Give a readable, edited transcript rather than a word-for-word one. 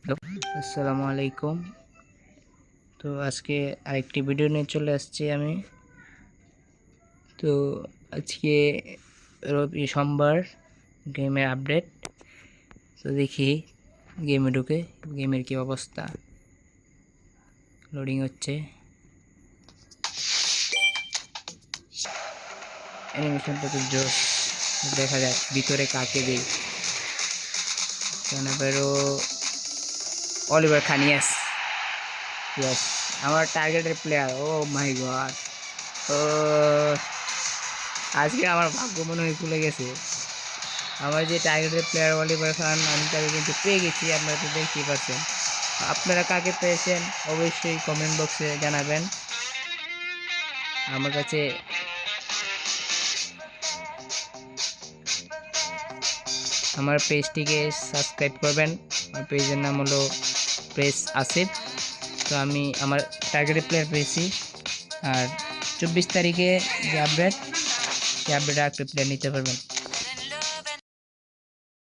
Hello, আসসালামু আলাইকুম। তো আজকে আরেকটি ভিডিও নিয়ে চলে আসছি আমি। তো আজকে সোমবার, গেমের আপডেট। তো দেখি গেমে ঢুকে গেমের কি অবস্থা। লোডিং হচ্ছে, অ্যানিমেশনটা তো জোস। দেখা যাক ভিতরে কাকে দেই। কেনাবেরো অলিভার খানিয়াস, ইয়েস, আমার টার্গেটের প্লেয়ার। ও মাই গড, ও আজকে আমার ভাগ্য মনে হয় খুলে গেছে। আমার যে টার্গেটের প্লেয়ার অলিভার খান, আমি তাকে কিন্তু পেয়ে গেছি। আপনারা তো দেখতেই পাচ্ছেন। আপনারা কাকে পেয়েছেন অবশ্যই কমেন্ট বক্সে জানাবেন। আমার কাছে আমার পেজটিকে সাবস্ক্রাইব করবেন। আমার পেজের নাম হলো প্রেস আসিফ। তো আমি আমার টার্গেটের প্লেয়ার পেয়েছি। আর 24 তারিখে যে আপডেট, সেই আপডেটে একটা প্লেয়ার নিতে পারবেন।